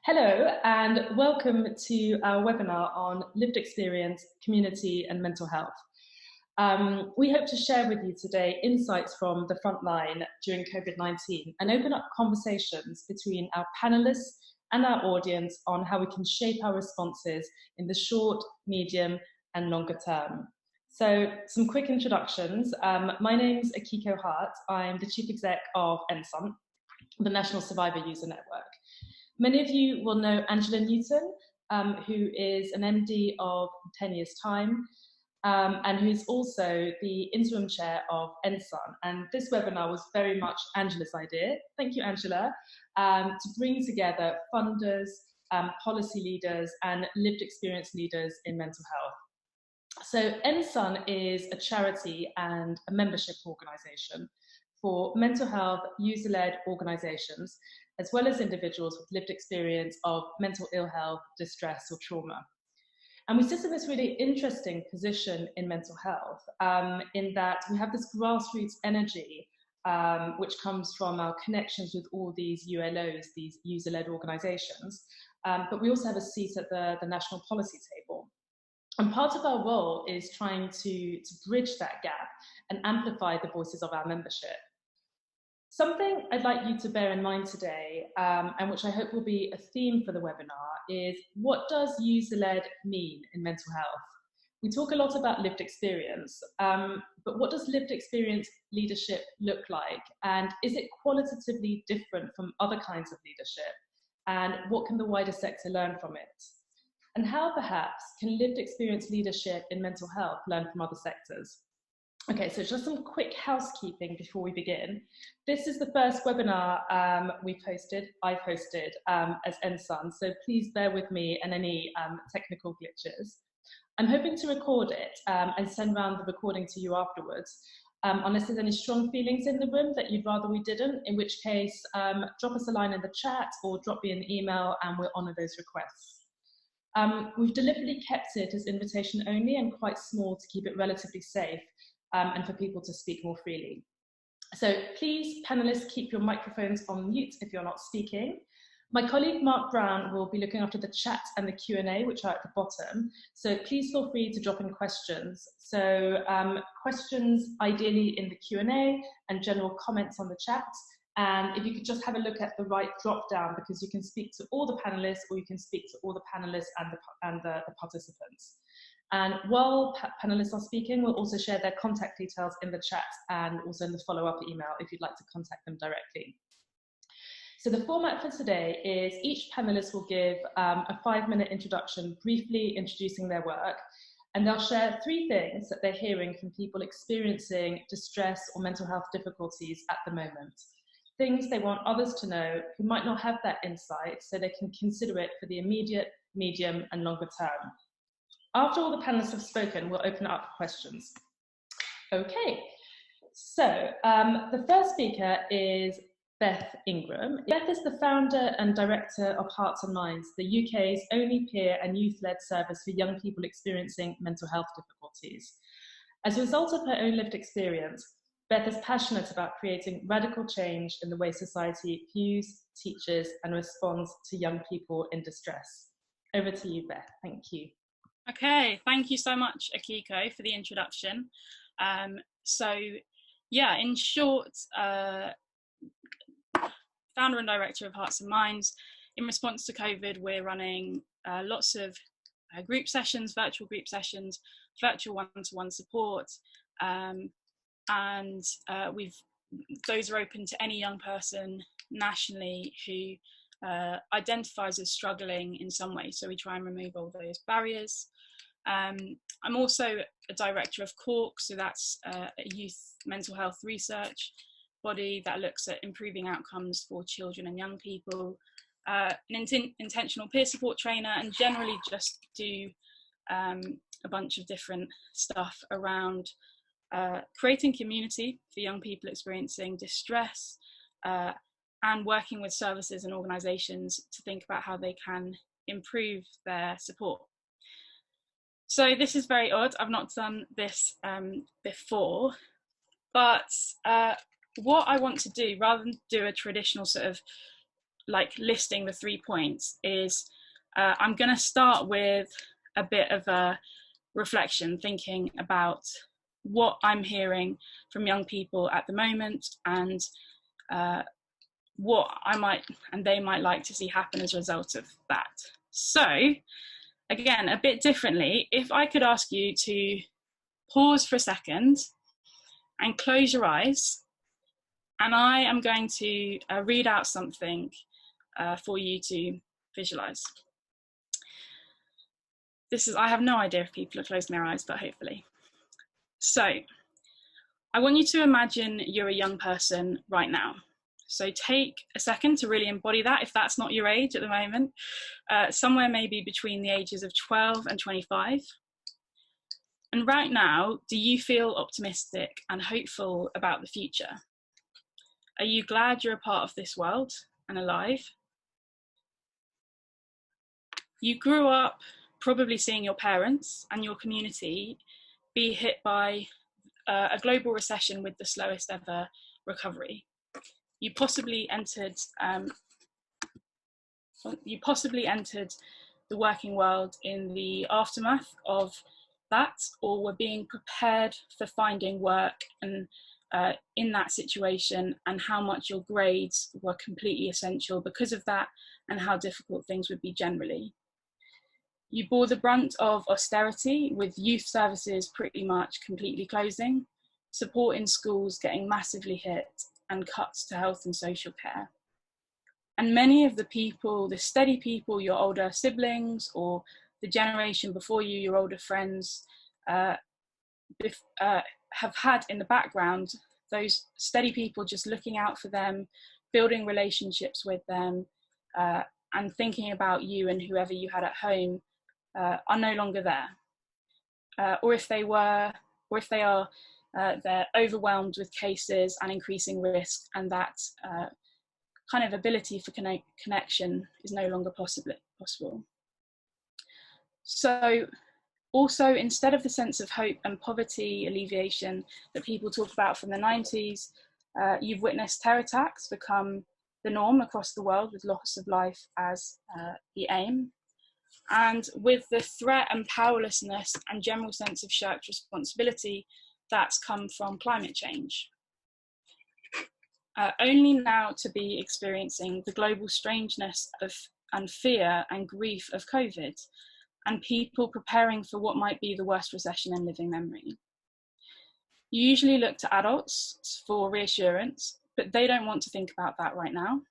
Hello and welcome to our webinar on lived experience, community and mental health. We hope to share with you today insights from the front line during COVID-19 and open up conversations between our panelists and our audience on how we can shape our responses in the short, medium and longer term. So some quick introductions. My name's Akiko Hart. I'm the Chief Exec of NSUN, the National Survivor User Network. Many of you will know Angela Newton, who is an MD of 10 Years' Time, and who's also the interim chair of NSUN. And this webinar was very much Angela's idea. Thank you, Angela, to bring together funders, policy leaders, and lived experience leaders in mental health. So NSUN is a charity and a membership organisation for mental health user-led organisations, as well as individuals with lived experience of mental ill health, distress or trauma. And we sit in this really interesting position in mental health in that we have this grassroots energy which comes from our connections with all these ULOs, these user-led organisations, but we also have a seat at the national policy table. And part of our role is trying to bridge that gap and amplify the voices of our membership. Something I'd like you to bear in mind today, and which I hope will be a theme for the webinar, is what does user-led mean in mental health? We talk a lot about lived experience, but what does lived experience leadership look like? And is it qualitatively different from other kinds of leadership? And what can the wider sector learn from it? And how perhaps can lived experience leadership in mental health learn from other sectors? Okay, so just some quick housekeeping before we begin. This is the first webinar I've hosted as NSUN, so please bear with me and any technical glitches. I'm hoping to record it and send around the recording to you afterwards, unless there's any strong feelings in the room that you'd rather we didn't, in which case drop us a line in the chat or drop me an email and we'll honour those requests. We've deliberately kept it as invitation only and quite small to keep it relatively safe, and for people to speak more freely. So please, panelists, keep your microphones on mute if you're not speaking. My colleague Mark Brown will be looking after the chat and the Q&A, which are at the bottom. So please feel free to drop in questions. So questions ideally in the Q&A and general comments on the chat. And if you could just have a look at the right drop down, because you can speak to all the panelists or you can speak to all the panelists and the participants. And while panelists are speaking, we'll also share their contact details in the chat and also in the follow-up email if you'd like to contact them directly. So the format for today is each panelist will give a 5-minute introduction, briefly introducing their work, and they'll share 3 things that they're hearing from people experiencing distress or mental health difficulties at the moment. Things they want others to know who might not have that insight, so they can consider it for the immediate, medium and longer term. After all the panelists have spoken, we'll open it up for questions. Okay, so the first speaker is Beth Ingram. Beth is the founder and director of Hearts and Minds, the UK's only peer and youth-led service for young people experiencing mental health difficulties. As a result of her own lived experience, Beth is passionate about creating radical change in the way society views, teaches, and responds to young people in distress. Over to you, Beth. Thank you. Okay, thank you so much, Akiko, for the introduction. So, yeah, in short, founder and director of Hearts and Minds. In response to COVID, we're running lots of group sessions, virtual group sessions, virtual one-to-one support, and those are open to any young person nationally who identifies as struggling in some way. So we try and remove all those barriers. I'm also a director of CORK, so that's a youth mental health research body that looks at improving outcomes for children and young people, an intentional peer support trainer, and generally just do a bunch of different stuff around creating community for young people experiencing distress, and working with services and organisations to think about how they can improve their support. So this is very odd. I've not done this before, but what I want to do, rather than do a traditional sort of like listing the 3 points is I'm going to start with a bit of a reflection, thinking about what I'm hearing from young people at the moment, and what I might and they might like to see happen as a result of that. So again, a bit differently, if I could ask you to pause for a second and close your eyes, and I am going to read out something for you to visualize. I have no idea if people are closing their eyes, but hopefully. So I want you to imagine you're a young person right now. So take a second to really embody that, if that's not your age at the moment, somewhere maybe between the ages of 12 and 25. And right now, do you feel optimistic and hopeful about the future? Are you glad you're a part of this world and alive? You grew up probably seeing your parents and your community be hit by a global recession with the slowest ever recovery. You possibly entered the working world in the aftermath of that, or were being prepared for finding work and in that situation, and how much your grades were completely essential because of that, and how difficult things would be generally. You bore the brunt of austerity, with youth services pretty much completely closing, support in schools getting massively hit, and cuts to health and social care. And many of the people, the steady people, your older siblings or the generation before you, your older friends, have had in the background those steady people just looking out for them, building relationships with them, and thinking about you and whoever you had at home, are no longer there. Or if they are, they're overwhelmed with cases and increasing risk, and that kind of ability for connection is no longer possible. So also, instead of the sense of hope and poverty alleviation that people talk about from the 90s, you've witnessed terror attacks become the norm across the world, with loss of life as the aim. And with the threat and powerlessness and general sense of shirked responsibility that's come from climate change. Only now to be experiencing the global strangeness of and fear and grief of COVID, and people preparing for what might be the worst recession in living memory. You usually look to adults for reassurance, but they don't want to think about that right now.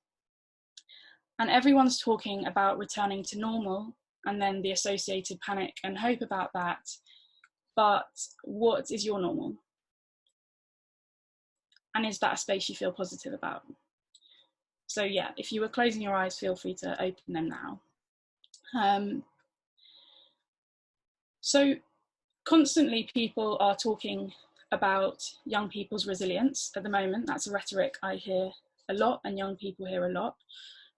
And everyone's talking about returning to normal, and then the associated panic and hope about that. But what is your normal? And is that a space you feel positive about? So yeah, if you were closing your eyes, feel free to open them now. So constantly people are talking about young people's resilience at the moment. That's a rhetoric I hear a lot, and young people hear a lot,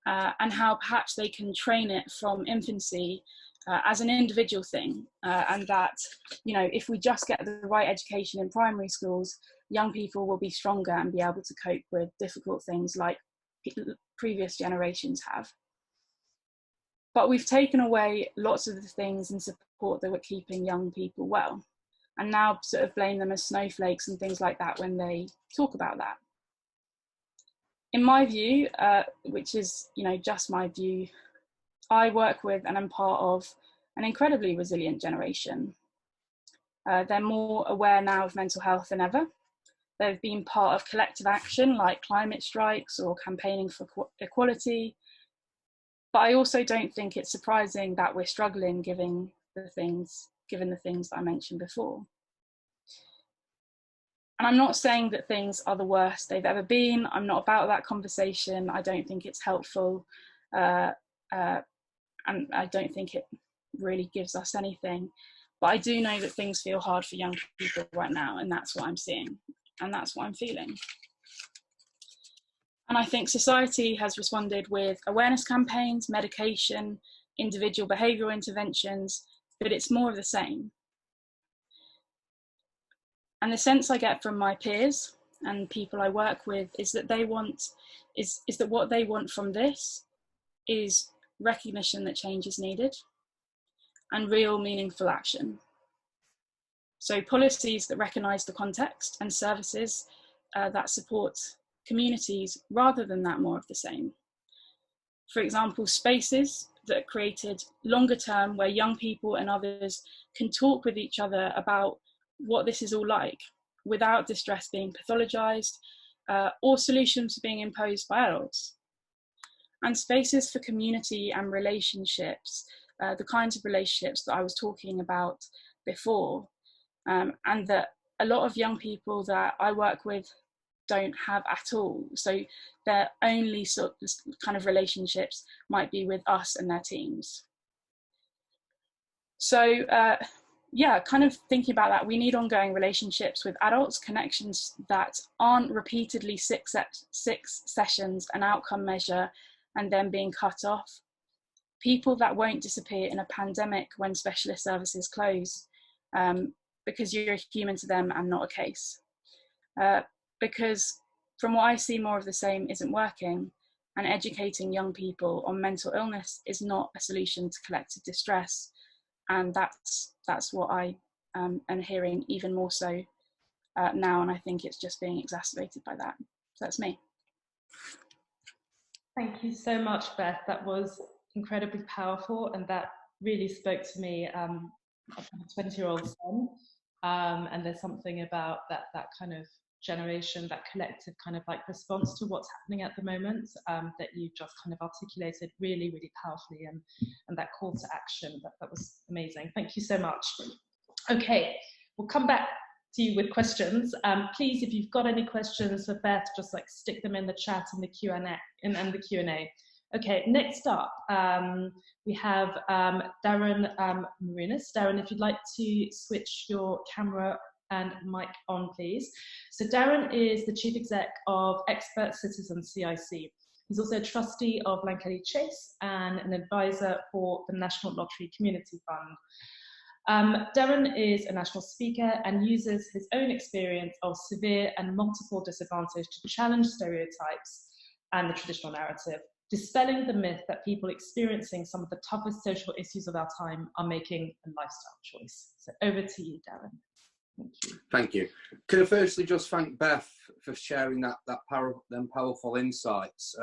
and how perhaps they can train it from infancy as an individual thing, and that, you know, if we just get the right education in primary schools, young people will be stronger and be able to cope with difficult things like previous generations have. But we've taken away lots of the things and support that were keeping young people well, and now sort of blame them as snowflakes and things like that when they talk about that. In my view, which is, you know, just my view, I work with and I'm part of an incredibly resilient generation. They're more aware now of mental health than ever. They've been part of collective action like climate strikes or campaigning for equality. But I also don't think it's surprising that we're struggling given the things that I mentioned before. And I'm not saying that things are the worst they've ever been. I'm not about that conversation. I don't think it's helpful. And I don't think it really gives us anything. But I do know that things feel hard for young people right now, and that's what I'm seeing, and that's what I'm feeling. And I think society has responded with awareness campaigns, medication, individual behavioural interventions, but it's more of the same. And the sense I get from my peers and people I work with is that they want is that what they want from this is recognition that change is needed and real meaningful action. So policies that recognise the context and services that support communities rather than that more of the same. For example, spaces that are created longer term where young people and others can talk with each other about what this is all like without distress being pathologised or solutions being imposed by adults. And spaces for community and relationships, the kinds of relationships that I was talking about before, and that a lot of young people that I work with don't have at all. So their only sort of kind of relationships might be with us and their teams. So yeah, kind of thinking about that, we need ongoing relationships with adults, connections that aren't repeatedly six sessions, an outcome measure, and then being cut off. People that won't disappear in a pandemic when specialist services close, because you're a human to them and not a case. Because from what I see, more of the same isn't working, and educating young people on mental illness is not a solution to collective distress. And that's what I am hearing even more so now, and I think it's just being exacerbated by that. So that's me. Thank you so much, Beth. That was incredibly powerful, and that really spoke to me. I have a 20-year-old son, and there's something about that kind of generation, that collective kind of like response to what's happening at the moment, that you just kind of articulated really, really powerfully, and that call to action, that was amazing. Thank you so much. Okay, we'll come back to you with questions. Please, if you've got any questions for Beth, just like stick them in the chat and the Q&A. Okay, next up, we have Darren Marinas. Darren, if you'd like to switch your camera and mic on, please. So Darren is the Chief Exec of Expert Citizen CIC. He's also a trustee of Lankelly Chase and an advisor for the National Lottery Community Fund. Darren is a national speaker and uses his own experience of severe and multiple disadvantage to challenge stereotypes and the traditional narrative, dispelling the myth that people experiencing some of the toughest social issues of our time are making a lifestyle choice. So over to you, Darren. Thank you. Thank you. Can I firstly just thank Beth for sharing them powerful insights.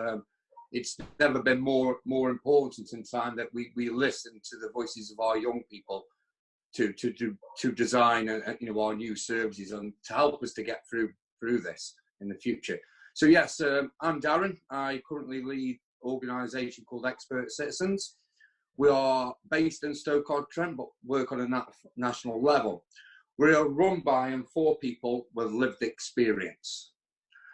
It's never been more important in time that we listen to the voices of our young people to design our new services and to help us to get through this in the future. So yes, I'm Darren. I currently lead an organisation called Expert Citizens. We are based in Stoke-on-Trent but work on a national level. We are run by and for people with lived experience.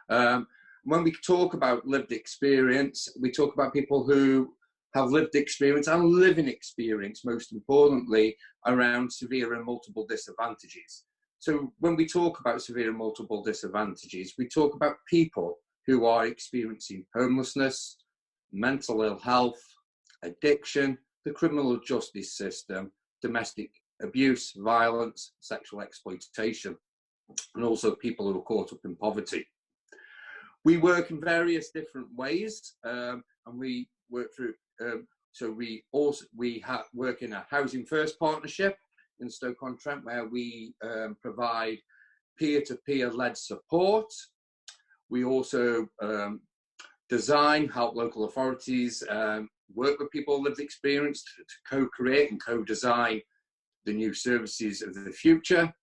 When we talk about lived experience, we talk about people who have lived experience and living experience, most importantly, around severe and multiple disadvantages. So when we talk about severe and multiple disadvantages, we talk about people who are experiencing homelessness, mental ill health, addiction, the criminal justice system, domestic abuse, violence, sexual exploitation, and also people who are caught up in poverty. We work in various different ways, and we work through. So we work in a Housing First partnership in Stoke-on-Trent, where we provide peer-to-peer led support. We also help local authorities work with people with lived experience to co-create and co-design the new services of the future.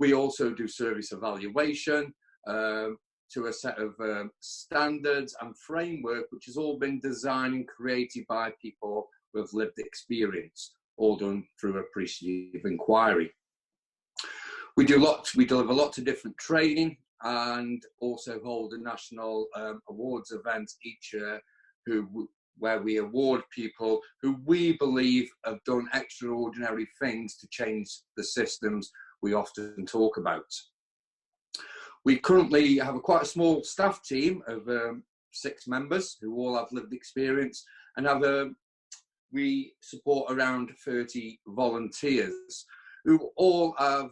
We also do service evaluation to a set of standards and framework, which has all been designed and created by people with lived experience, all done through appreciative inquiry. We deliver lots of different training and also hold a national awards event each year where we award people who we believe have done extraordinary things to change the systems we often talk about. We currently have quite a small staff team of 6 members who all have lived experience, and we support around 30 volunteers who all have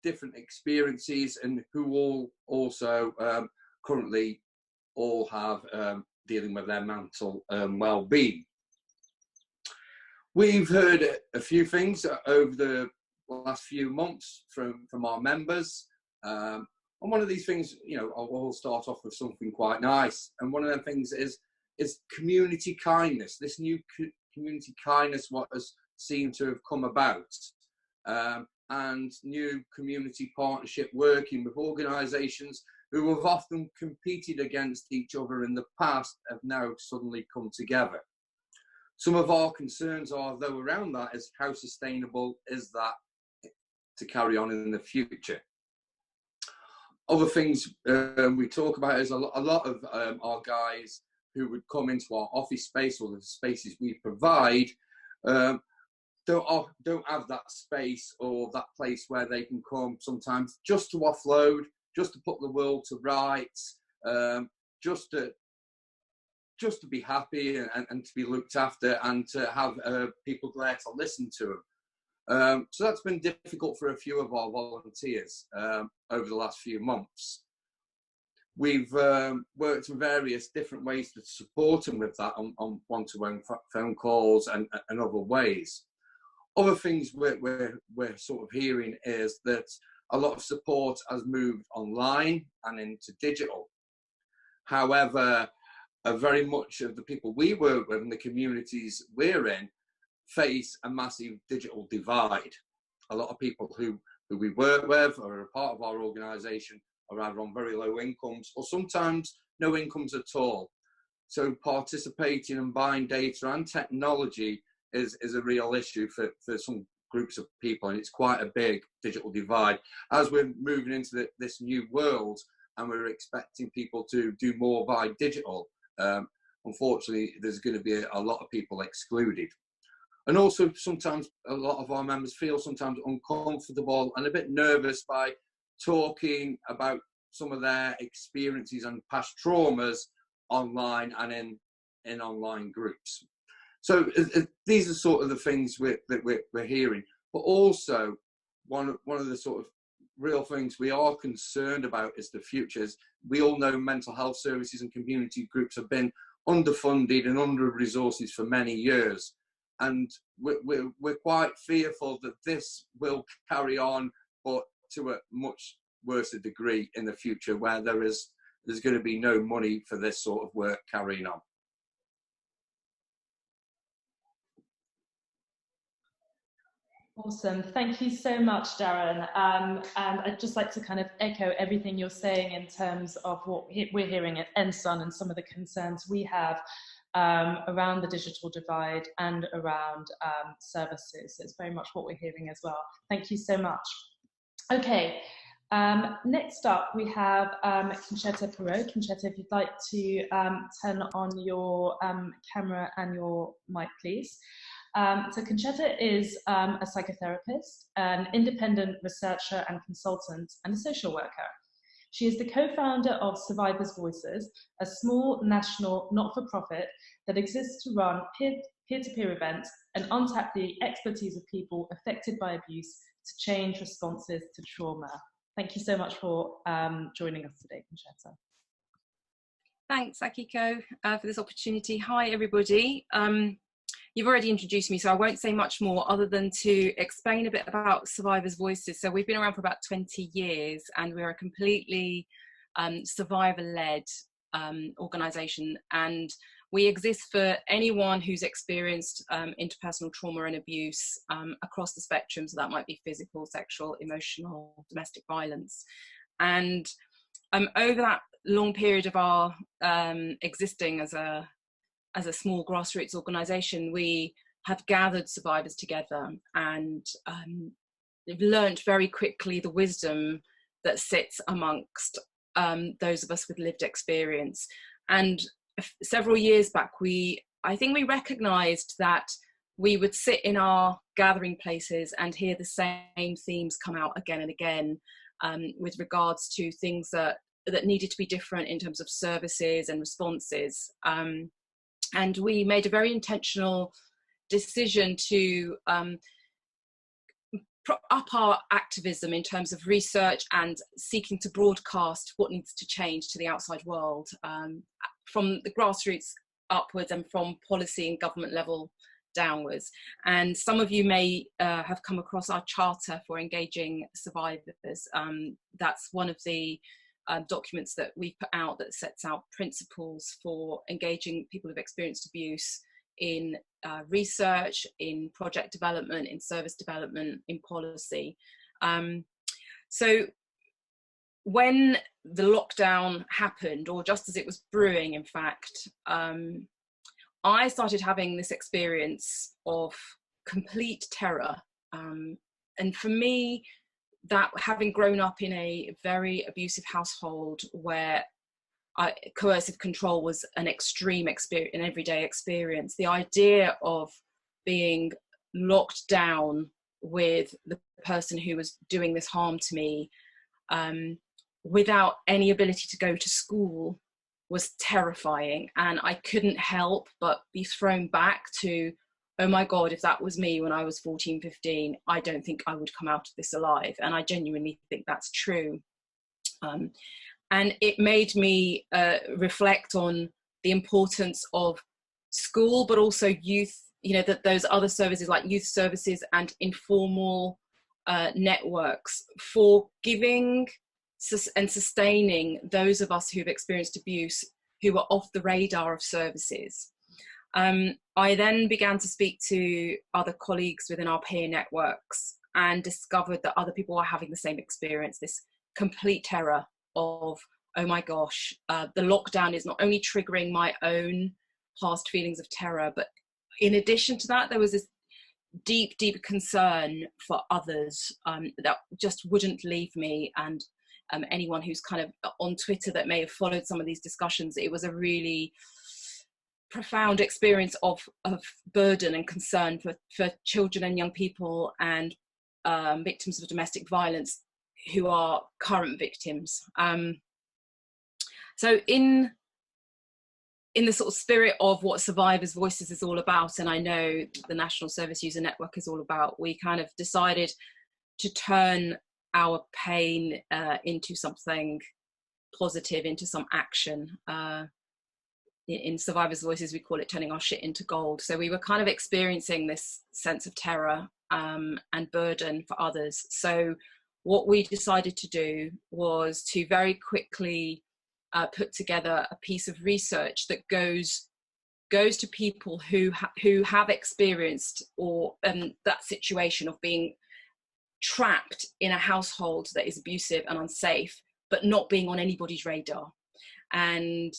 different experiences and who all also currently all have dealing with their mental well-being. We've heard a few things over the last few months from our members. And one of these things, you know, I'll start off with something quite nice. And one of them things is community kindness. This new community kindness, what has seemed to have come about, and new community partnership working with organisations who have often competed against each other in the past have now suddenly come together. Some of our concerns are, though, around that is how sustainable is that to carry on in the future. Other things we talk about is a lot of our guys who would come into our office space or the spaces we provide don't have that space or that place where they can come sometimes just to offload, just to put the world to rights, just to be happy and to be looked after and to have people there to listen to them. So that's been difficult for a few of our volunteers over the last few months. We've worked in various different ways to support them with that on one-to-one phone calls and other ways. Other things we're sort of hearing is that a lot of support has moved online and into digital. However, very much of the people we work with and the communities we're in face a massive digital divide. A lot of people who we work with or are a part of our organisation are either on very low incomes or sometimes no incomes at all. So participating and buying data and technology is a real issue for some groups of people, and it's quite a big digital divide. As we're moving into this new world and we're expecting people to do more by digital, unfortunately there's going to be a lot of people excluded. And also sometimes a lot of our members feel sometimes uncomfortable and a bit nervous by talking about some of their experiences and past traumas online and in online groups. So these are sort of the things that we're hearing. But also one of the sort of real things we are concerned about is the future. We all know mental health services and community groups have been underfunded and under-resourced for many years. And we're quite fearful that this will carry on, but to a much worse degree in the future, where there's going to be no money for this sort of work carrying on. Awesome. Thank you so much, Darren. And I'd just like to kind of echo everything you're saying in terms of what we're hearing at NSUN and some of the concerns we have around the digital divide and around services. So it's very much what we're hearing as well. Thank you so much. Okay. Next up, we have Concetta Perot. Concetta, if you'd like to turn on your camera and your mic, please. So Concetta is a psychotherapist, an independent researcher and consultant, and a social worker. She is the co-founder of Survivors' Voices, a small national not-for-profit that exists to run peer-to-peer events and untap the expertise of people affected by abuse to change responses to trauma. Thank you so much for joining us today, Concetta. Thanks, Akiko, for this opportunity. Hi, everybody. You've already introduced me, so I won't say much more other than to explain a bit about Survivors' Voices. So we've been around for about 20 years, and we're a completely survivor-led organisation. And we exist for anyone who's experienced interpersonal trauma and abuse across the spectrum. So that might be physical, sexual, emotional, domestic violence. And over that long period of our existing as a small grassroots organisation, we have gathered survivors together and they've learnt very quickly the wisdom that sits amongst those of us with lived experience. And several years back, I think we recognised that we would sit in our gathering places and hear the same themes come out again and again with regards to things that needed to be different in terms of services and responses. And we made a very intentional decision to up our activism in terms of research and seeking to broadcast what needs to change to the outside world, from the grassroots upwards and from policy and government level downwards. And some of you may have come across our charter for engaging survivors. That's one of the documents that we put out that sets out principles for engaging people who've experienced abuse in research, in project development, in service development, in policy. So when the lockdown happened, or just as it was brewing, in fact, I started having this experience of complete terror. And for me, that, having grown up in a very abusive household where coercive control was an extreme experience, an everyday experience, the idea of being locked down with the person who was doing this harm to me, without any ability to go to school, was terrifying. And I couldn't help but be thrown back to, oh my God, if that was me when I was 14, 15, I don't think I would come out of this alive. And I genuinely think that's true. And it made me reflect on the importance of school, but also youth, you know, that those other services like youth services and informal networks for giving and sustaining those of us who've experienced abuse who are off the radar of services. I then began to speak to other colleagues within our peer networks and discovered that other people are having the same experience, this complete terror of, oh my gosh, the lockdown is not only triggering my own past feelings of terror, but in addition to that, there was this deep, deep concern for others that just wouldn't leave me. And anyone who's kind of on Twitter that may have followed some of these discussions, it was a really profound experience of burden and concern for children and young people and victims of domestic violence who are current victims. So in the sort of spirit of what Survivors' Voices is all about, and I know the National Service User Network is all about, we kind of decided to turn our pain into something positive, into some action. In Survivors' Voices, we call it turning our shit into gold. So we were kind of experiencing this sense of terror and burden for others. So what we decided to do was to very quickly put together a piece of research that goes to people who have experienced or that situation of being trapped in a household that is abusive and unsafe, but not being on anybody's radar. And,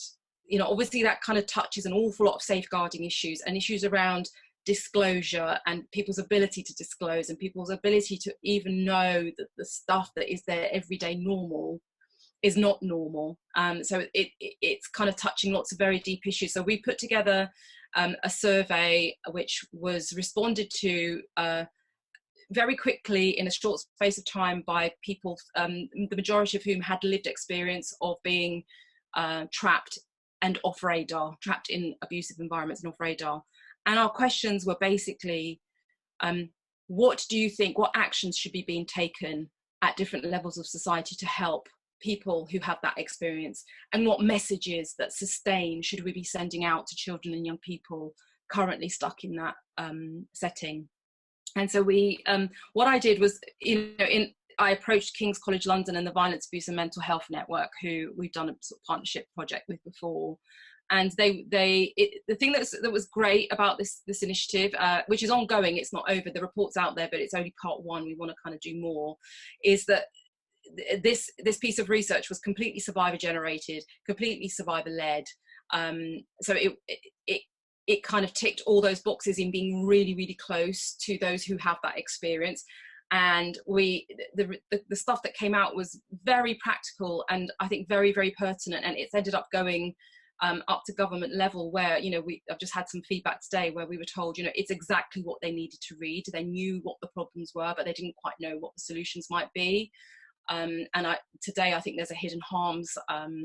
you know, obviously that kind of touches an awful lot of safeguarding issues and issues around disclosure and people's ability to disclose and people's ability to even know that the stuff that is their everyday normal is not normal. So it's kind of touching lots of very deep issues. So we put together a survey which was responded to very quickly in a short space of time by people, the majority of whom had lived experience of being trapped and off radar, trapped in abusive environments and off radar. And our questions were basically, what do you think, what actions should be being taken at different levels of society to help people who have that experience? And what messages that sustain should we be sending out to children and young people currently stuck in that setting? And so we, what I did was, I approached King's College London and the Violence, Abuse and Mental Health Network, who we've done a sort of partnership project with before. And the thing that was great about this initiative, which is ongoing, it's not over, the report's out there, but it's only part one, we want to kind of do more, is that this piece of research was completely survivor generated, completely survivor led. So it kind of ticked all those boxes in being really, really close to those who have that experience. And the stuff that came out was very practical and I think very, very pertinent. And it's ended up going up to government level where, you know, I've just had some feedback today where we were told, you know, it's exactly what they needed to read. They knew what the problems were, but they didn't quite know what the solutions might be. And today I think there's a hidden harms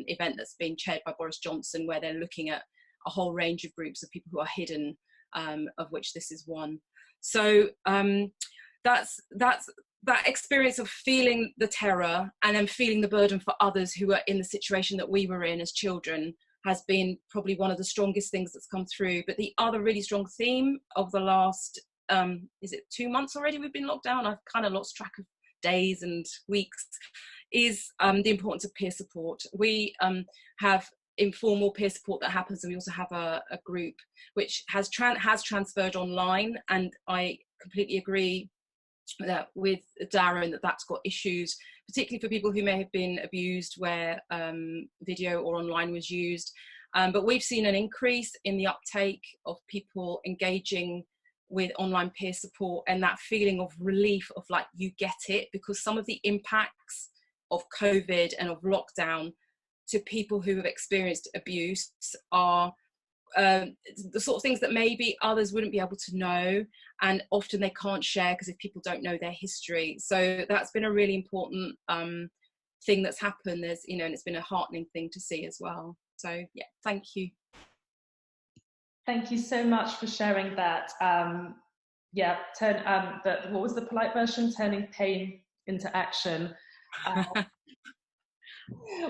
event that's being chaired by Boris Johnson, where they're looking at a whole range of groups of people who are hidden, of which this is one. So that's that experience of feeling the terror and then feeling the burden for others who are in the situation that we were in as children has been probably one of the strongest things that's come through. But the other really strong theme of the last, is it 2 months already we've been locked down? I've kind of lost track of days and weeks, is the importance of peer support. We have informal peer support that happens, and we also have a group which has transferred online, and I completely agree that with Darren that's got issues, particularly for people who may have been abused where video or online was used, but we've seen an increase in the uptake of people engaging with online peer support, and that feeling of relief of like, you get it, because some of the impacts of COVID and of lockdown to people who have experienced abuse are the sort of things that maybe others wouldn't be able to know, and often they can't share because if people don't know their history. So that's been a really important thing that's happened. There's, you know, and it's been a heartening thing to see as well. So yeah, thank you. Thank you so much for sharing that. Yeah, what was the polite version? Turning pain into action.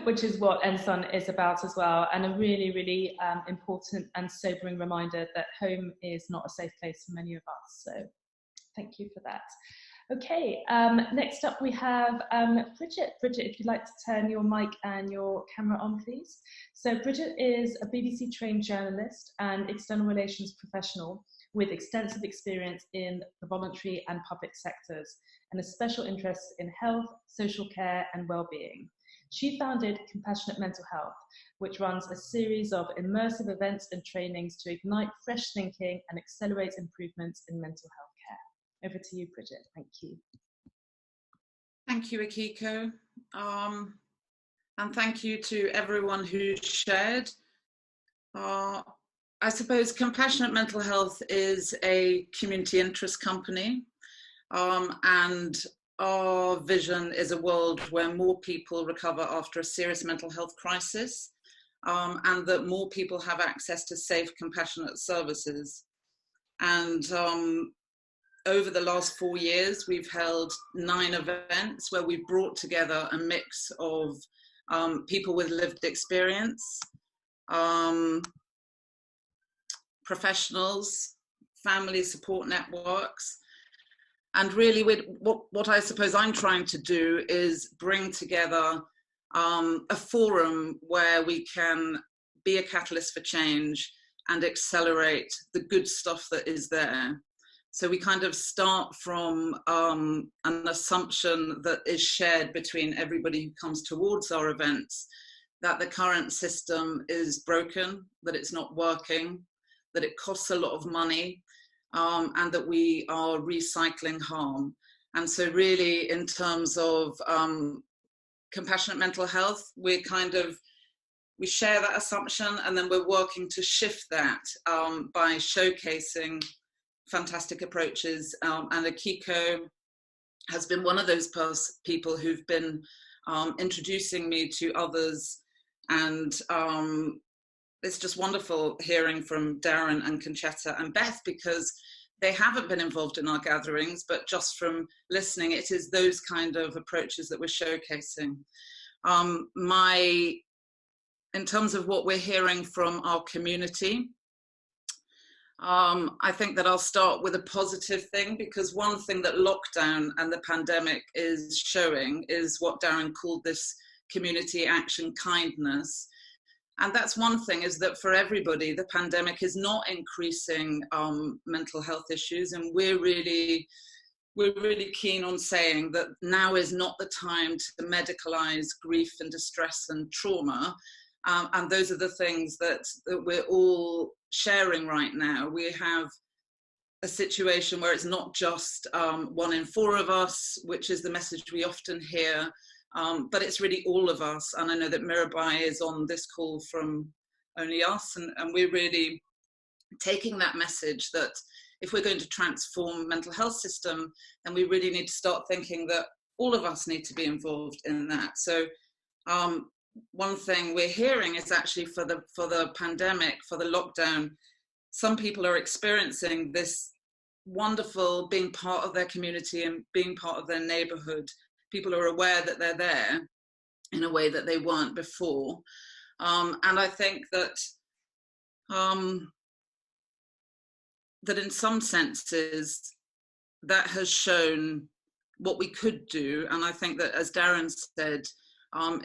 Which is what NSUN is about as well, and a really, really important and sobering reminder that home is not a safe place for many of us. So thank you for that. Okay, next up we have Bridget. Bridget, if you'd like to turn your mic and your camera on, please. So Bridget is a BBC trained journalist and external relations professional with extensive experience in the voluntary and public sectors, and a special interest in health, social care and well-being. She founded Compassionate Mental Health, which runs a series of immersive events and trainings to ignite fresh thinking and accelerate improvements in mental health care. Over to you, Bridget. Thank you. Thank you, Akiko. And thank you to everyone who shared. I suppose Compassionate Mental Health is a community interest company, and our vision is a world where more people recover after a serious mental health crisis, and that more people have access to safe, compassionate services. And over the last 4 years, we've held 9 events where we've brought together a mix of people with lived experience, professionals, family support networks. And really what I suppose I'm trying to do is bring together a forum where we can be a catalyst for change and accelerate the good stuff that is there. So we kind of start from an assumption that is shared between everybody who comes towards our events, that the current system is broken, that it's not working, that it costs a lot of money, and that we are recycling harm. And so really in terms of compassionate mental health, we share that assumption, and then we're working to shift that by showcasing fantastic approaches. And Akiko has been one of those people who've been introducing me to others. And it's just wonderful hearing from Darren and Conchetta and Beth, because they haven't been involved in our gatherings, but just from listening, it is those kind of approaches that we're showcasing. In terms of what we're hearing from our community, I think that I'll start with a positive thing, because one thing that lockdown and the pandemic is showing is what Darren called this community action kindness. And that's one thing, is that for everybody, the pandemic is not increasing mental health issues. And we're really keen on saying that now is not the time to medicalize grief and distress and trauma. And those are the things that we're all sharing right now. We have a situation where it's not just 1 in 4 of us, which is the message we often hear, but it's really all of us. And I know that Mirabai is on this call from only us, and we're really taking that message that if we're going to transform mental health system, then we really need to start thinking that all of us need to be involved in that. So one thing we're hearing is actually for the pandemic, for the lockdown, some people are experiencing this wonderful being part of their community and being part of their neighborhood. People are aware that they're there in a way that they weren't before. And I think that that in some senses that has shown what we could do. And I think that, as Darren said,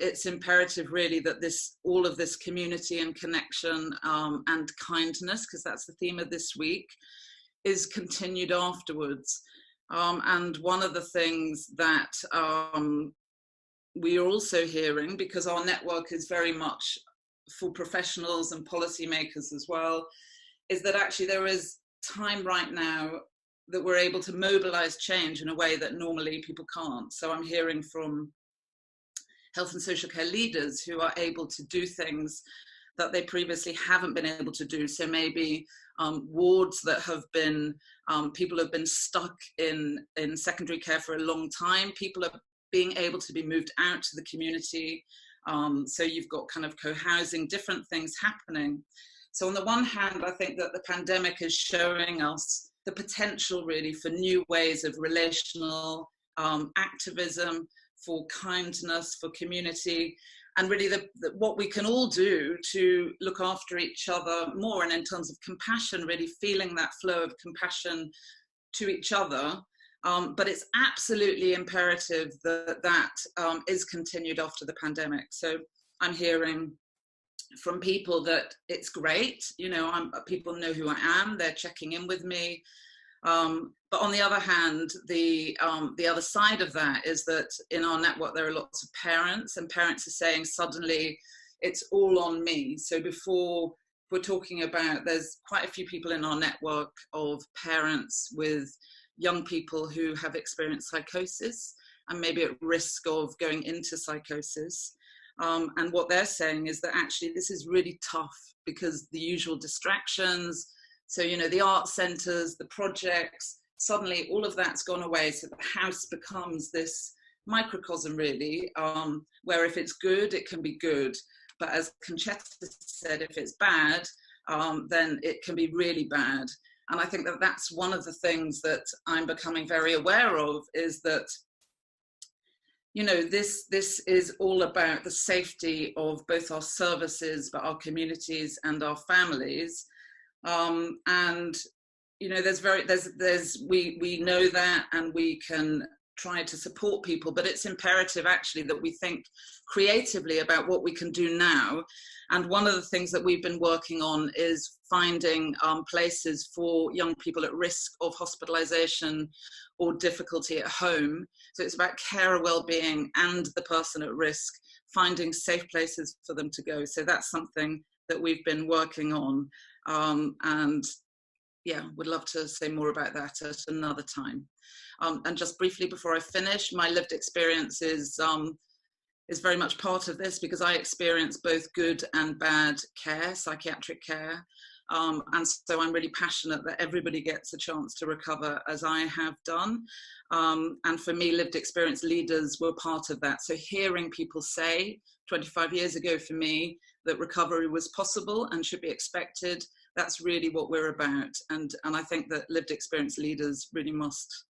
it's imperative really that all of this community and connection and kindness, because that's the theme of this week, is continued afterwards. And one of the things that we are also hearing, because our network is very much for professionals and policymakers as well, is that actually there is time right now that we're able to mobilize change in a way that normally people can't. So I'm hearing from health and social care leaders who are able to do things that they previously haven't been able to do. So maybe wards that have been, people have been stuck in secondary care for a long time. People are being able to be moved out to the community. So you've got kind of co-housing, different things happening. So on the one hand, I think that the pandemic is showing us the potential really for new ways of relational activism, for kindness, for community, and really what we can all do to look after each other more, and in terms of compassion, really feeling that flow of compassion to each other. But it's absolutely imperative that is continued after the pandemic. So I'm hearing from people that it's great, people know who I am, they're checking in with me. But on the other hand, the other side of that is that in our network, there are lots of parents, and parents are saying suddenly it's all on me. So before we're talking about, there's quite a few people in our network of parents with young people who have experienced psychosis and maybe at risk of going into psychosis. And what they're saying is that actually this is really tough because the usual distractions, so, the art centres, the projects, suddenly all of that's gone away. So the house becomes this microcosm really, where if it's good, it can be good. But as Conchetta said, if it's bad, then it can be really bad. And I think that that's one of the things that I'm becoming very aware of, is that this is all about the safety of both our services, but our communities and our families. And we know that, and we can try to support people, but it's imperative actually that we think creatively about what we can do now. And one of the things that we've been working on is finding places for young people at risk of hospitalization or difficulty at home. So it's about carer well-being and the person at risk, finding safe places for them to go. So that's something that we've been working on. And yeah, would love to say more about that at another time. And just briefly before I finish, my lived experience is very much part of this, because I experience both good and bad care, psychiatric care. And so I'm really passionate that everybody gets a chance to recover, as I have done. And for me, lived experience leaders were part of that. So hearing people say 25 years ago for me that recovery was possible and should be expected, that's really what we're about. And I think that lived experience leaders really must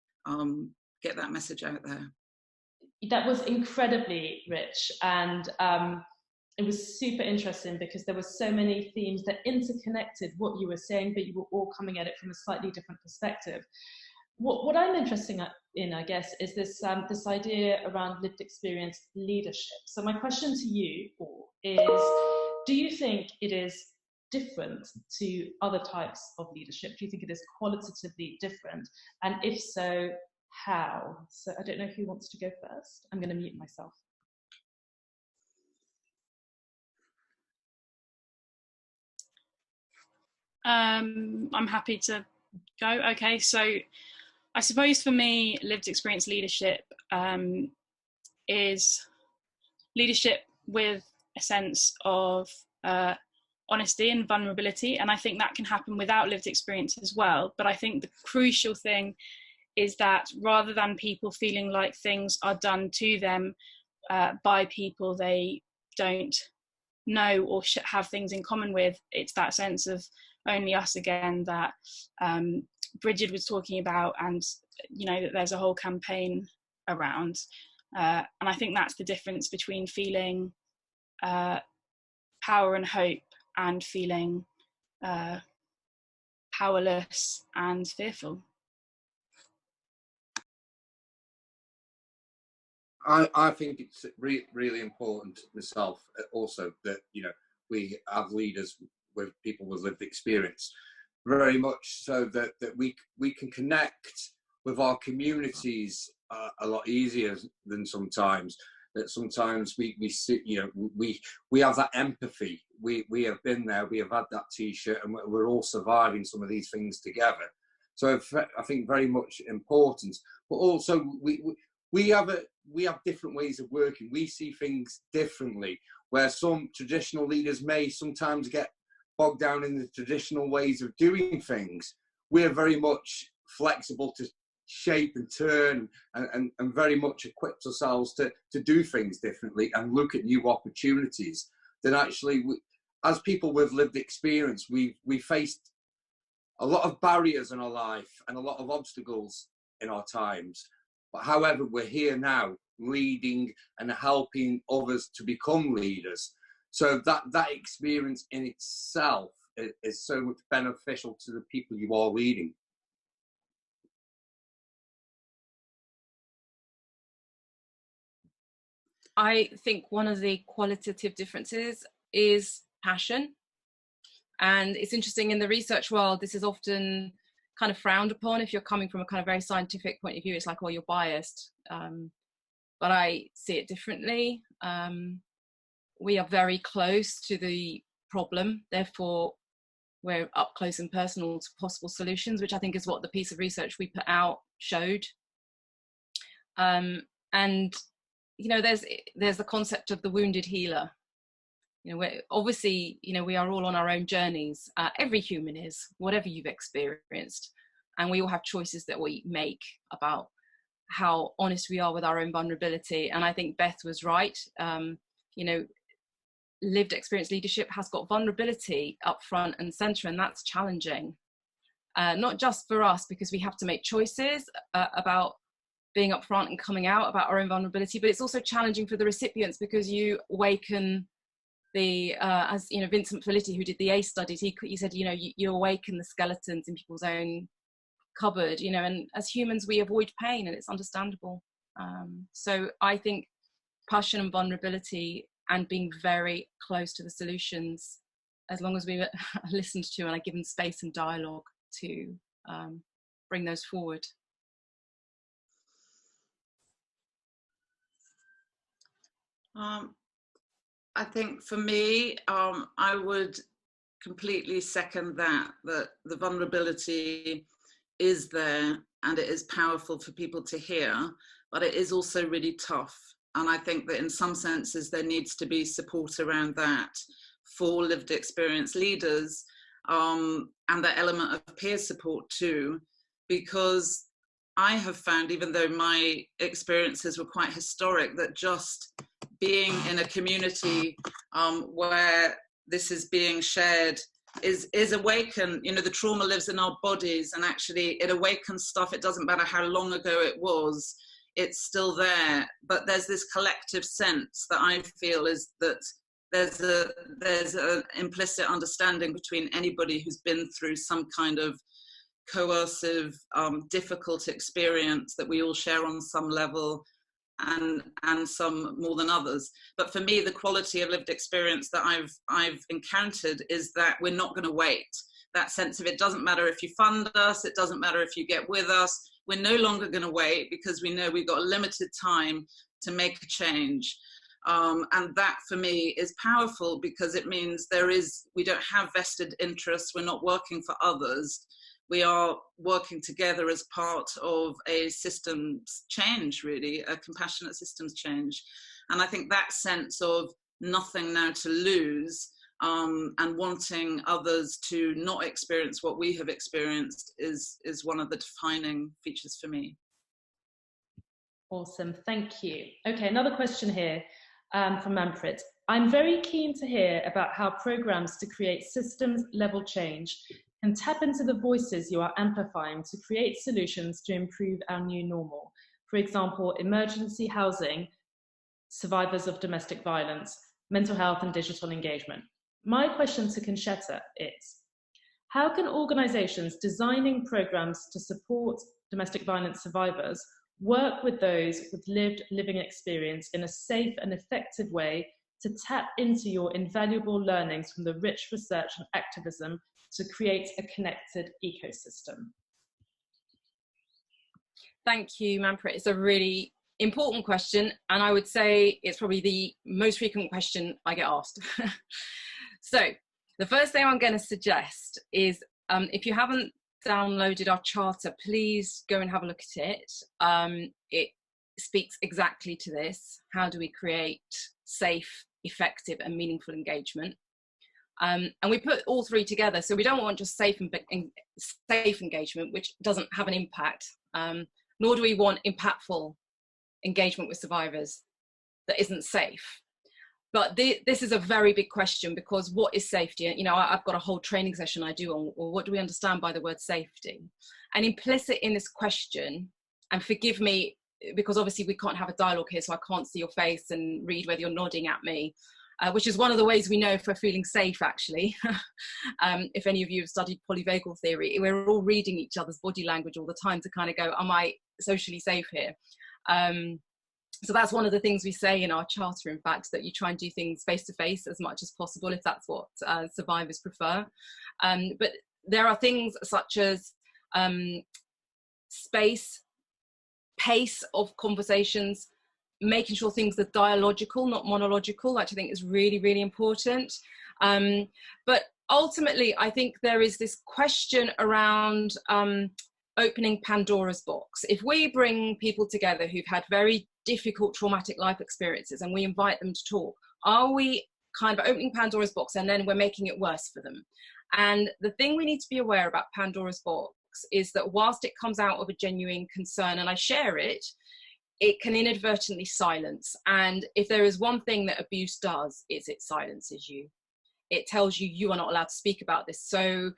get that message out there. That was incredibly rich, and it was super interesting because there were so many themes that interconnected what you were saying, but you were all coming at it from a slightly different perspective. What I'm interested in, I guess, is this idea around lived experience leadership. So my question to you all is, do you think it is different to other types of leadership? Do you think it is qualitatively different? And if so, how? So I don't know who wants to go first. I'm going to mute myself. I'm happy to go. Okay, so I suppose for me, lived experience leadership is leadership with a sense of honesty and vulnerability, and I think that can happen without lived experience as well. But I think the crucial thing is that rather than people feeling like things are done to them by people they don't know or have things in common with, it's that sense of Only Us again that Bridget was talking about, and that there's a whole campaign around. And I think that's the difference between feeling power and hope and feeling powerless and fearful. I think it's really important myself also that we have leaders with people with lived experience, very much so that we can connect with our communities a lot easier than sometimes. That sometimes we see, we have that empathy. We have been there. We have had that T-shirt, and we're all surviving some of these things together. So I think very much important, but also we have different ways of working. We see things differently, where some traditional leaders may sometimes get bogged down in the traditional ways of doing things. We're very much flexible to shape and turn and very much equipped ourselves to do things differently and look at new opportunities. Then actually, as people with lived experience, we faced a lot of barriers in our life and a lot of obstacles in our times. But however, we're here now leading and helping others to become leaders. So that experience in itself is so much beneficial to the people you are leading. I think one of the qualitative differences is passion. And it's interesting, in the research world, this is often kind of frowned upon. If you're coming from a kind of very scientific point of view, it's like, oh, you're biased. But I see it differently. We are very close to the problem, therefore we're up close and personal to possible solutions, which I think is what the piece of research we put out showed. And there's the concept of the wounded healer. We're obviously, we are all on our own journeys. Every human is, whatever you've experienced, and we all have choices that we make about how honest we are with our own vulnerability. And I think Beth was right. Lived experience leadership has got vulnerability up front and center, and that's challenging. Not just for us, because we have to make choices about being upfront and coming out about our own vulnerability, but it's also challenging for the recipients, because you awaken as Vincent Felitti, who did the ACE studies, he said, you awaken the skeletons in people's own cupboard, and as humans we avoid pain, and it's understandable. So I think passion and vulnerability and being very close to the solutions, as long as we are listened to and are given space and dialogue to bring those forward. I think for me, I would completely second that the vulnerability is there and it is powerful for people to hear, but it is also really tough. And I think that in some senses there needs to be support around that for lived experience leaders, and the element of peer support too, because I have found, even though my experiences were quite historic, that just being in a community where this is being shared is awaken. The trauma lives in our bodies, and actually it awakens stuff. It doesn't matter how long ago it was, it's still there. But there's this collective sense that I feel is that there's an implicit understanding between anybody who's been through some kind of coercive, difficult experience that we all share on some level, and some more than others. But for me, the quality of lived experience that I've encountered is that we're not going to wait. That sense of, it doesn't matter if you fund us, it doesn't matter if you get with us, we're no longer going to wait, because we know we've got a limited time to make a change. And that for me is powerful, because it means we don't have vested interests, we're not working for others. We are working together as part of a systems change, really, a compassionate systems change. And I think that sense of nothing now to lose, and wanting others to not experience what we have experienced is one of the defining features for me. Awesome, thank you. Okay, another question here. from Manfred. I'm very keen to hear about how programs to create systems-level change can tap into the voices you are amplifying to create solutions to improve our new normal. For example, emergency housing, survivors of domestic violence, mental health and digital engagement. My question to Concetta is, how can organisations designing programs to support domestic violence survivors work with those with living experience in a safe and effective way to tap into your invaluable learnings from the rich research and activism to create a connected ecosystem? Thank you, Manfred. It's a really important question, and I would say it's probably the most frequent question I get asked. So the first thing I'm going to suggest is, if you haven't downloaded our charter, please go and have a look at it. It speaks exactly to this. How do we create safe, effective and meaningful engagement? And we put all three together. So we don't want just safe engagement, which doesn't have an impact, nor do we want impactful engagement with survivors that isn't safe. But this is a very big question, because what is safety? You know, I've got a whole training session I do on, well, what do we understand by the word safety? And implicit in this question, and forgive me, because obviously we can't have a dialogue here, so I can't see your face and read whether you're nodding at me, which is one of the ways we know if we're feeling safe, actually. If any of you have studied polyvagal theory, we're all reading each other's body language all the time to kind of go, am I socially safe here? So that's one of the things we say in our charter, in fact, that you try and do things face-to-face as much as possible, if that's what survivors prefer. But there are things such as space, pace of conversations, making sure things are dialogical, not monological, which I think is really, really important. But ultimately, I think there is this question around opening Pandora's box. If we bring people together who've had very difficult traumatic life experiences and we invite them to talk, are we kind of opening Pandora's box and then we're making it worse for them? And the thing we need to be aware about Pandora's box is that whilst it comes out of a genuine concern, and I share it, it can inadvertently silence. And if there is one thing that abuse does, it's it silences you. It tells you you are not allowed to speak about this. So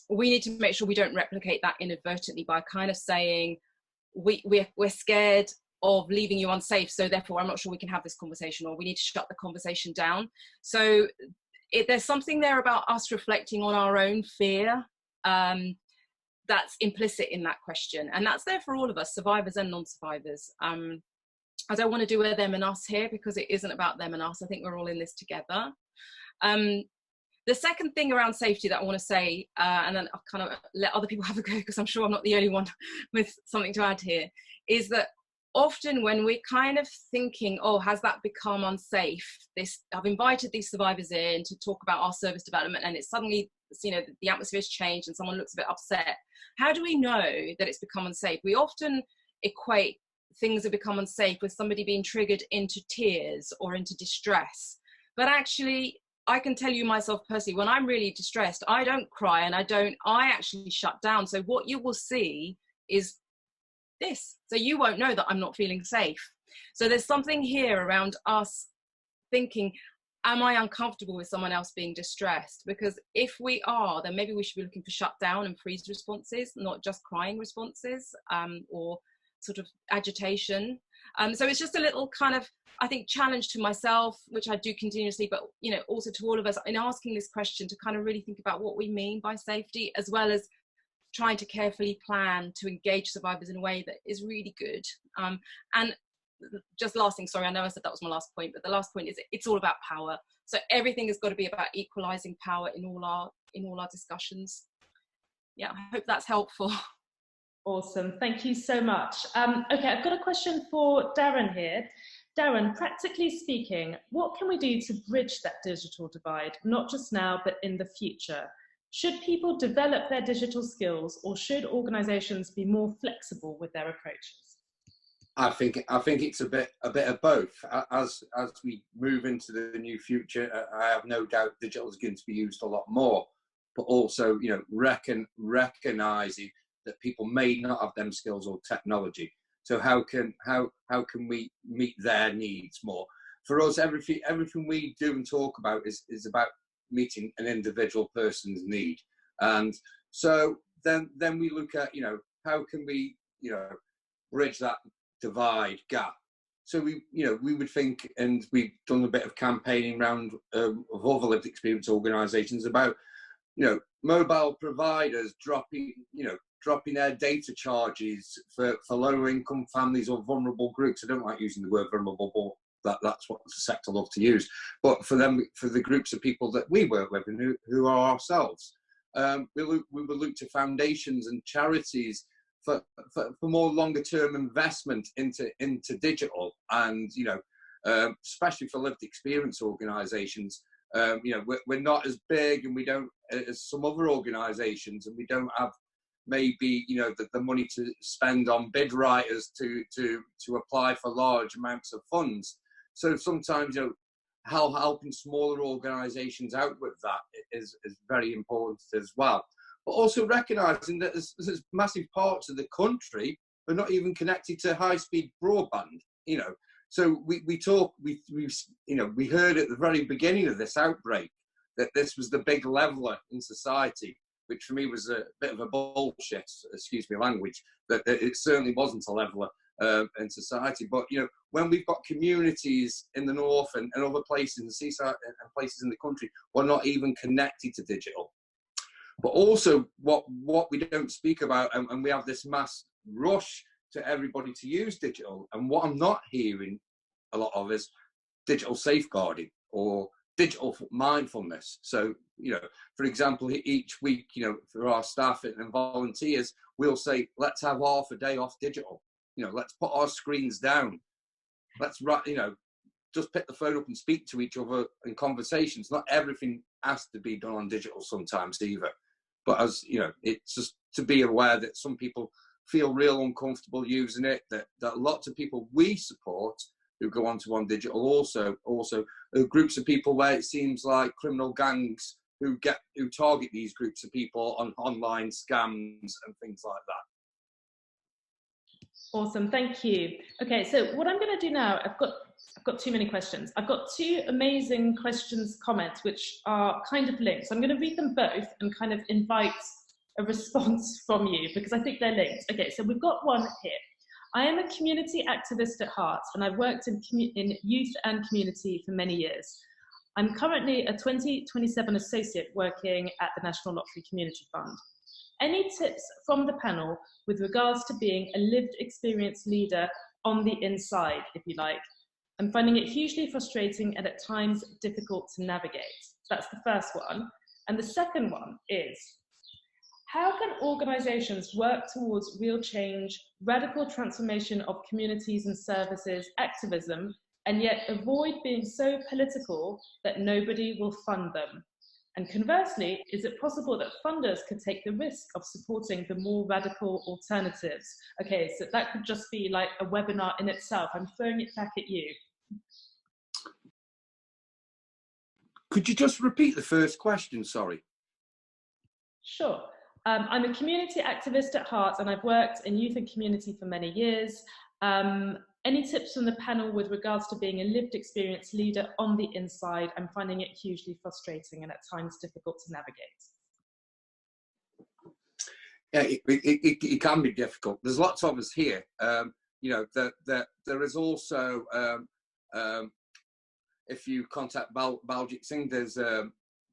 we need to make sure we don't replicate that inadvertently by kind of saying, we're scared of leaving you unsafe, so therefore I'm not sure we can have this conversation, or we need to shut the conversation down. So there's something there about us reflecting on our own fear that's implicit in that question, and that's there for all of us, survivors and non-survivors. I don't want to do a them and us here, because it isn't about them and us. I think we're all in this together. The second thing around safety that I want to say, and then I'll kind of let other people have a go, because I'm sure I'm not the only one with something to add here, is that often when we're kind of thinking, oh, has that become unsafe? I've invited these survivors in to talk about our service development, and it's suddenly, you know, the atmosphere has changed and someone looks a bit upset. How do we know that it's become unsafe? We often equate things have become unsafe with somebody being triggered into tears or into distress. But actually, I can tell you myself personally, when I'm really distressed, I don't cry and I actually shut down. So what you will see is this. So you won't know that I'm not feeling safe. So there's something here around us thinking, am I uncomfortable with someone else being distressed? Because if we are, then maybe we should be looking for shutdown and freeze responses, not just crying responses, or sort of agitation. So it's just a little kind of, I think, challenge to myself, which I do continuously, but, you know, also to all of us in asking this question, to kind of really think about what we mean by safety, as well as trying to carefully plan to engage survivors in a way that is really good. And just last thing, sorry, I know I said that was my last point, but the last point is it's all about power. So everything has got to be about equalizing power in all our discussions. Yeah, I hope that's helpful. Awesome, thank you so much. Okay, I've got a question for Darren here. Darren, practically speaking, what can we do to bridge that digital divide, not just now, but in the future? Should people develop their digital skills, or should organisations be more flexible with their approaches? I think it's a bit of both. As we move into the new future, I have no doubt digital is going to be used a lot more, but also, you know, recognizing that people may not have them skills or technology. So how can we meet their needs more? for us, everything we do and talk about is about meeting an individual person's need. And so then we look at, you know, how can we, you know, bridge that divide gap. So we would think, and we've done a bit of campaigning around of other lived experience organisations about, you know, mobile providers dropping their data charges for lower income families or vulnerable groups. I don't like using the word vulnerable, but that's what the sector love to use. But for the groups of people that we work with and who are ourselves, we will look to foundations and charities for more longer term investment into digital, and, you know, especially for lived experience organisations. You know, we're not as big, and we don't, as some other organisations, and we don't have maybe, you know, the money to spend on bid writers to apply for large amounts of funds. So sometimes, you know, helping smaller organisations out with that is very important as well. But also recognising that there's massive parts of the country are not even connected to high-speed broadband, you know. So we heard at the very beginning of this outbreak that this was the big leveller in society, which for me was a bit of a bullshit, excuse me language, that it certainly wasn't a leveller in society. But, you know, when we've got communities in the north and other places in the seaside and places in the country who are not even connected to digital, but also what we don't speak about, and we have this mass rush to everybody to use digital, and what I'm not hearing a lot of is digital safeguarding or digital mindfulness. So, you know, for example, each week, you know, for our staff and volunteers, we'll say, let's have half a day off digital. You know, let's put our screens down. Let's, you know, just pick the phone up and speak to each other in conversations. Not everything has to be done on digital sometimes either. But as, you know, it's just to be aware that some people feel real uncomfortable using it, that lots of people we support who go on digital also groups of people where it seems like criminal gangs who target these groups of people on online scams and things like that. Awesome, thank you. Okay, so what I'm going to do now, I've got too many questions. I've got two amazing comments, which are kind of linked. So I'm going to read them both and kind of invite a response from you, because I think they're linked. Okay, so we've got one here. I am a community activist at heart, and I've worked in youth and community for many years. I'm currently a 2027 associate working at the National Lottery Community Fund. Any tips from the panel with regards to being a lived experience leader on the inside, if you like? I'm finding it hugely frustrating and at times difficult to navigate. That's the first one. And the second one is, how can organisations work towards real change, radical transformation of communities and services, activism, and yet avoid being so political that nobody will fund them? And conversely, is it possible that funders could take the risk of supporting the more radical alternatives? Okay, so that could just be like a webinar in itself. I'm throwing it back at you. Could you just repeat the first question, sorry? Sure. I'm a community activist at heart, and I've worked in youth and community for many years. Any tips from the panel with regards to being a lived experience leader on the inside? I'm finding it hugely frustrating and at times difficult to navigate. Yeah, it can be difficult. There's lots of us here. You know, there is also, if you contact Baljit Singh, there's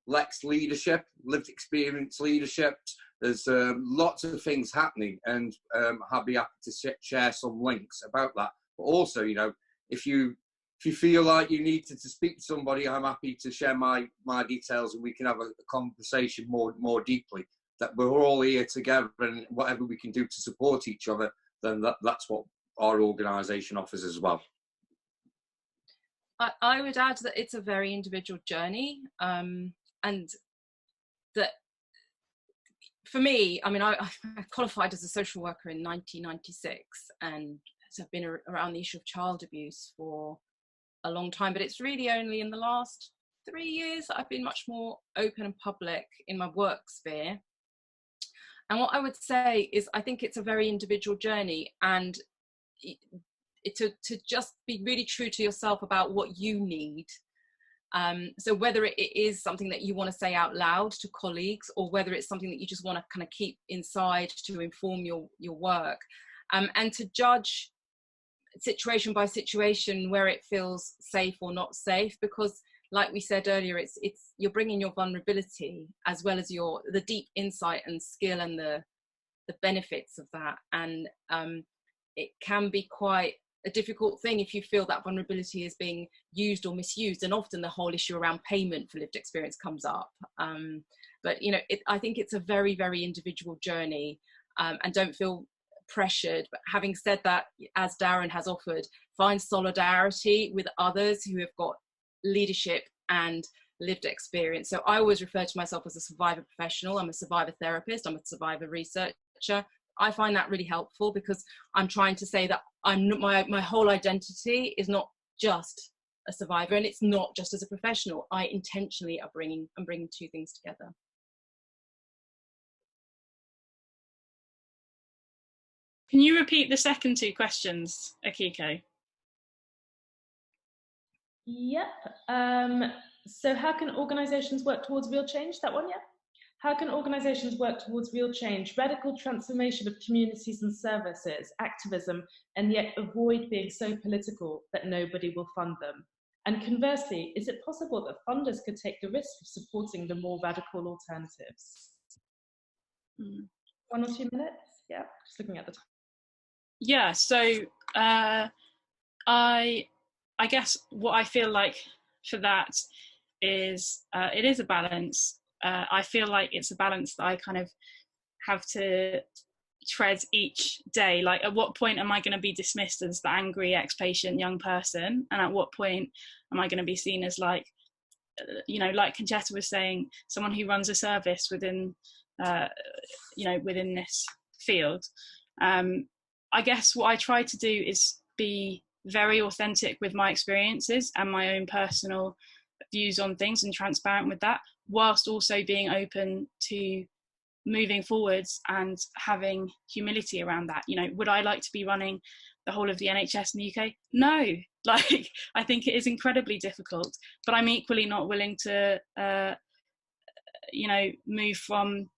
Lex leadership, lived experience leadership. There's lots of things happening, and I'll be happy to share some links about that. But also, you know, if you feel like you need to speak to somebody, I'm happy to share my details, and we can have a conversation more deeply. That we're all here together, and whatever we can do to support each other, then that's what our organisation offers as well. I would add that it's a very individual journey, and that for me, I mean, I qualified as a social worker in 1996, and have been around the issue of child abuse for a long time, but it's really only in the last 3 years that I've been much more open and public in my work sphere. And what I would say is, I think it's a very individual journey, and to just be really true to yourself about what you need. So whether it is something that you want to say out loud to colleagues, or whether it's something that you just want to kind of keep inside to inform your work, and to judge situation by situation where it feels safe or not safe, because like we said earlier, it's you're bringing your vulnerability as well as the deep insight and skill and the benefits of that, and it can be quite a difficult thing if you feel that vulnerability is being used or misused, and often the whole issue around payment for lived experience comes up. But you know, I think it's a very, very individual journey, and don't feel pressured. But having said that, as Darren has offered, find solidarity with others who have got leadership and lived experience. So I always refer to myself as a survivor professional. I'm a survivor therapist, I'm a survivor researcher. I find that really helpful, because I'm trying to say that my whole identity is not just a survivor, and it's not just as a professional. I intentionally I'm bringing two things together. Can you repeat the second two questions, Akiko? Yep. So how can organisations work towards real change? That one, yeah. How can organisations work towards real change, radical transformation of communities and services, activism, and yet avoid being so political that nobody will fund them? And conversely, is it possible that funders could take the risk of supporting the more radical alternatives? 1 or 2 minutes? Yeah, just looking at the time. Yeah, so I guess what I feel like for that is it is a balance. I feel like it's a balance that I kind of have to tread each day. Like, at what point am I going to be dismissed as the angry ex-patient young person, and at what point am I going to be seen as, like, you know, like Concetta was saying, someone who runs a service within you know, within this field. I guess what I try to do is be very authentic with my experiences and my own personal views on things, and transparent with that, whilst also being open to moving forwards and having humility around that. You know, would I like to be running the whole of the NHS in the UK? No. Like, I think it is incredibly difficult, but I'm equally not willing to you know, move from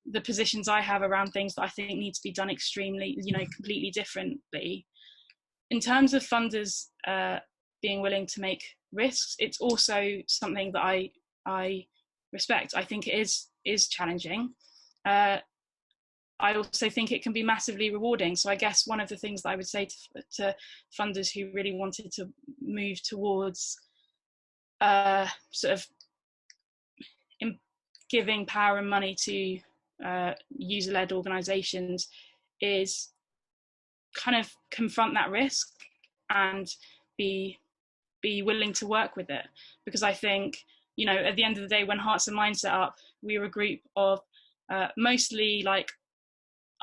the positions I have around things that I think need to be done extremely, you know, completely differently. In terms of funders being willing to make risks, it's also something that I respect. I think it is challenging. I also think it can be massively rewarding. So I guess one of the things that I would say to funders who really wanted to move towards sort of giving power and money to user-led organisations is kind of confront that risk and be willing to work with it. Because I think, you know, at the end of the day, when Hearts and Minds set up, we were a group of mostly like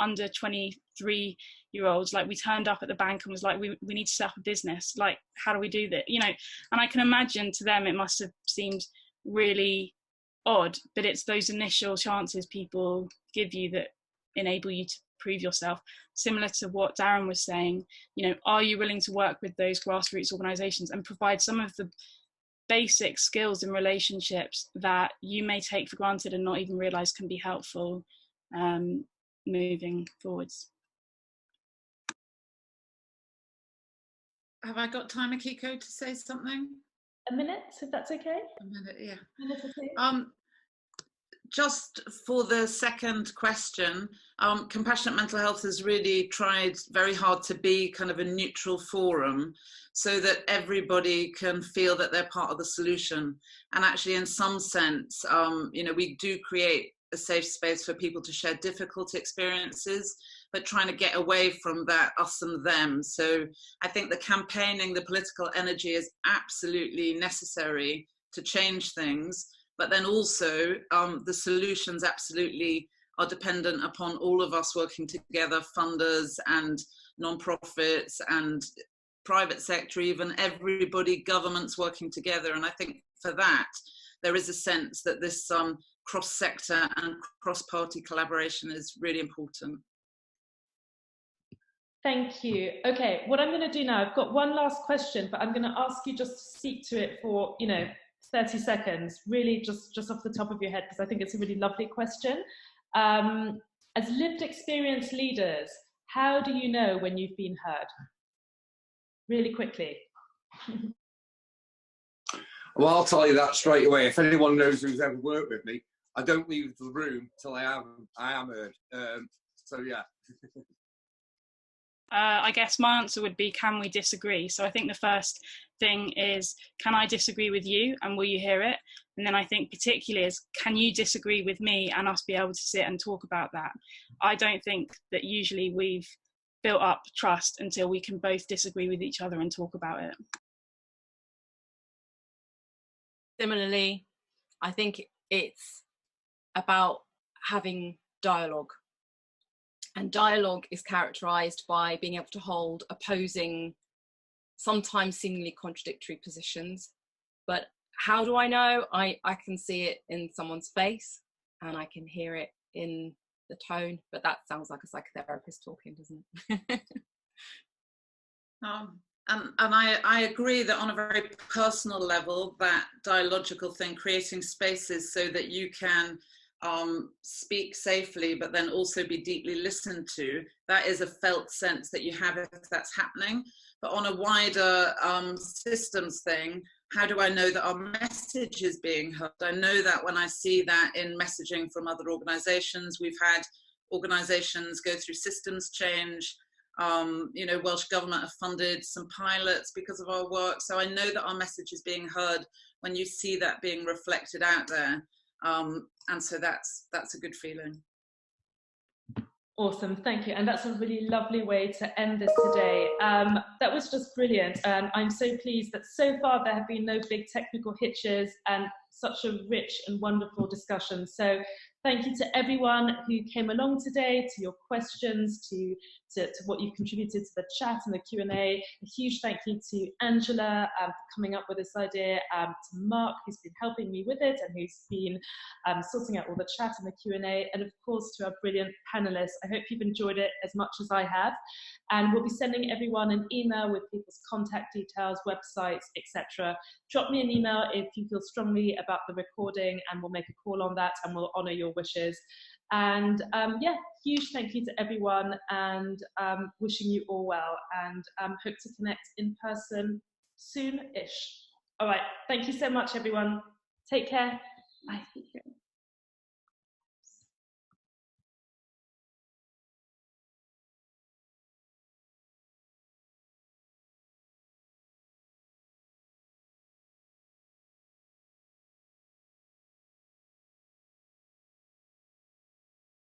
under 23-year-olds. Like, we turned up at the bank and was like, we need to set up a business. Like, how do we do that? You know, and I can imagine to them it must have seemed really odd, but it's those initial chances people give you that enable you to prove yourself. Similar to what Darren was saying, you know, are you willing to work with those grassroots organisations and provide some of the basic skills and relationships that you may take for granted and not even realise can be helpful moving forwards? Have I got time, Akiko, to say something? A minute, if that's okay. A minute, yeah. A minute, okay. Just for the second question, Compassionate Mental Health has really tried very hard to be kind of a neutral forum so that everybody can feel that they're part of the solution. And actually, in some sense, you know, we do create a safe space for people to share difficult experiences, but trying to get away from that us and them. So I think the campaigning, the political energy is absolutely necessary to change things. But then also the solutions absolutely are dependent upon all of us working together, funders and non-profits and private sector, even everybody, governments working together. And I think for that, there is a sense that this cross-sector and cross-party collaboration is really important. Thank you. Okay, what I'm going to do now, I've got one last question, but I'm going to ask you just to speak to it for, 30 seconds, really just off the top of your head, because I think it's a really lovely question. As lived experience leaders, how do you know when you've been heard? Really quickly. Well, I'll tell you that straight away. If anyone knows who's ever worked with me, I don't leave the room till I am heard. So yeah. I guess my answer would be, can we disagree? So I think the first thing is, can I disagree with you and will you hear it? And then I think particularly is, can you disagree with me and us be able to sit and talk about that? I don't think that usually we've built up trust until we can both disagree with each other and talk about it. Similarly, I think it's about having dialogue. And dialogue is characterized by being able to hold opposing, sometimes seemingly contradictory positions. But how do I know? I can see it in someone's face and I can hear it in the tone, but that sounds like a psychotherapist talking, doesn't it? And I agree that on a very personal level, that dialogical thing, creating spaces so that you can speak safely, but then also be deeply listened to, that is a felt sense that you have if that's happening. But on a wider systems thing, how do I know that our message is being heard? I know that when I see that in messaging from other organisations. We've had organisations go through systems change. Welsh Government have funded some pilots because of our work. So I know that our message is being heard when you see that being reflected out there. And so that's a good feeling. Awesome, thank you. And that's a really lovely way to end this today. That was just brilliant. And I'm so pleased that so far there have been no big technical hitches and such a rich and wonderful discussion. So thank you to everyone who came along today, to your questions, to what you've contributed to the chat and the Q&A. A huge thank you to Angela for coming up with this idea, to Mark, who's been helping me with it and who's been sorting out all the chat and the Q&A, and of course to our brilliant panelists. I hope you've enjoyed it as much as I have. And we'll be sending everyone an email with people's contact details, websites, etc. Drop me an email if you feel strongly about the recording and we'll make a call on that and we'll honour your wishes. And huge thank you to everyone, and wishing you all well, and hope to connect in person soon-ish. All right, thank you so much everyone. Take care. Bye.